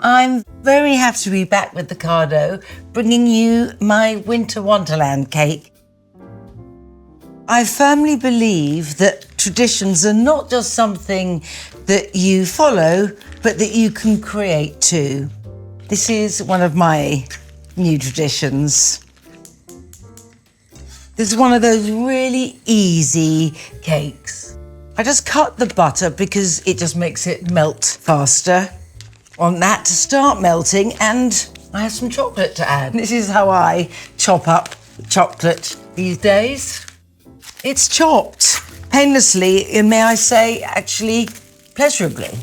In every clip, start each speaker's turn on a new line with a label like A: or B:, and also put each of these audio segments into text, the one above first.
A: I'm very happy to be back with Ocado, bringing you my Winter Wonderland cake. I firmly believe that traditions are not just something that you follow, but that you can create too. This is one of my new traditions. This is one of those really easy cakes. I just cut the butter because it just makes it melt faster. Want that to start melting, and I have some chocolate to add. This is how I chop up chocolate these days. It's chopped painlessly, and may I say, actually, pleasurably.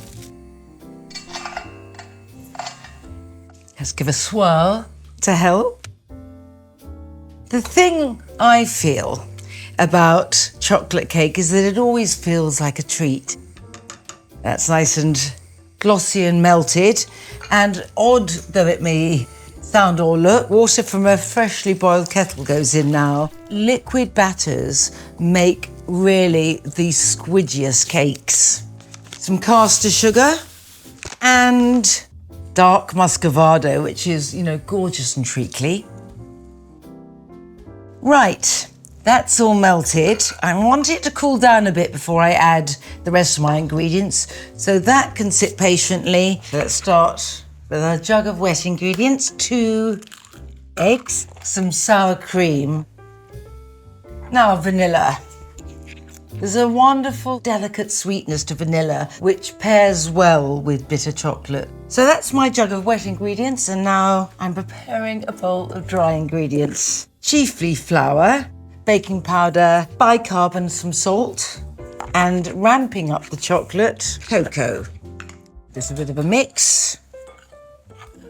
A: Let's give a swirl to help. The thing I feel about chocolate cake is that it always feels like a treat. That's nice and glossy and melted, and odd though it may sound or look, water from a freshly boiled kettle goes in now. Liquid batters make really the squidgiest cakes. Some caster sugar and dark muscovado, which is, gorgeous and treacly. Right. That's all melted. I want it to cool down a bit before I add the rest of my ingredients, so that can sit patiently. Let's start with a jug of wet ingredients, 2 eggs, some sour cream. Now vanilla. There's a wonderful, delicate sweetness to vanilla, which pairs well with bitter chocolate. So that's my jug of wet ingredients, and now I'm preparing a bowl of dry ingredients. Chiefly flour, baking powder, bicarb and some salt, and ramping up the chocolate, cocoa. Just a bit of a mix.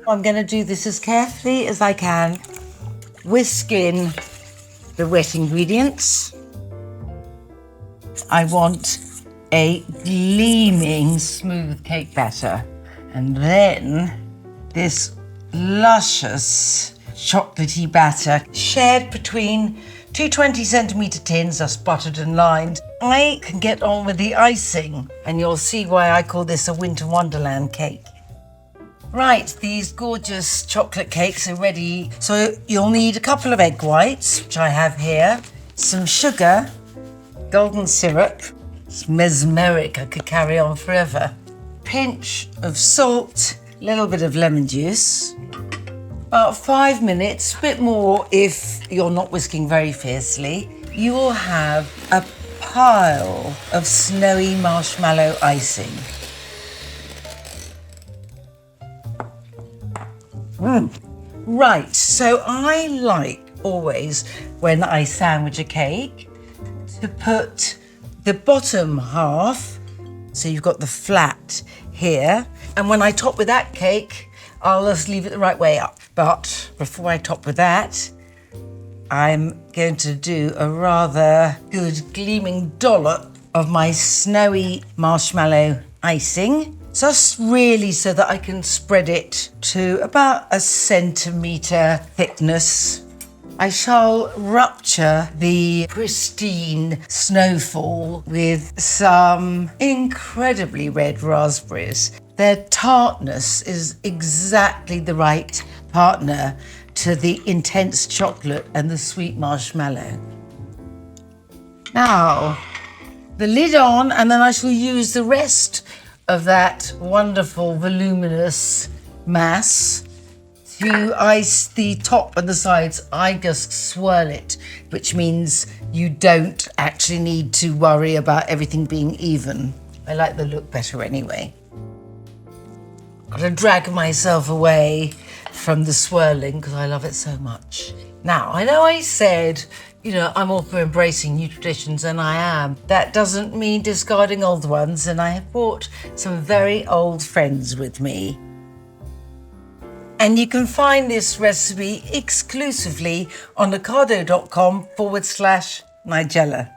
A: I'm going to do this as carefully as I can. Whisk in the wet ingredients. I want a gleaming smooth cake batter. And then this luscious chocolatey batter shared between 2 20cm tins, just buttered and lined. I can get on with the icing, and you'll see why I call this a Winter Wonderland cake. Right, these gorgeous chocolate cakes are ready. So you'll need a couple of egg whites, which I have here, some sugar, golden syrup. It's mesmeric, I could carry on forever. Pinch of salt, a little bit of lemon juice. About 5 minutes, a bit more if you're not whisking very fiercely. You will have a pile of snowy marshmallow icing. Right, so I like always, when I sandwich a cake, to put the bottom half, so you've got the flat here, and when I top with that cake, I'll just leave it the right way up. But before I top with that, I'm going to do a rather good gleaming dollop of my snowy marshmallow icing, just really so that I can spread it to about 1 centimetre thickness. I shall rupture the pristine snowfall with some incredibly red raspberries. Their tartness is exactly the right partner to the intense chocolate and the sweet marshmallow. Now, the lid on, and then I shall use the rest of that wonderful voluminous mass to ice the top and the sides. I just swirl it, which means you don't actually need to worry about everything being even. I like the look better anyway. Got to drag myself away from the swirling because I love it so much. Now, I know I said, I'm all for embracing new traditions, and I am. That doesn't mean discarding old ones, and I have brought some very old friends with me. And you can find this recipe exclusively on ocado.com/Nigella.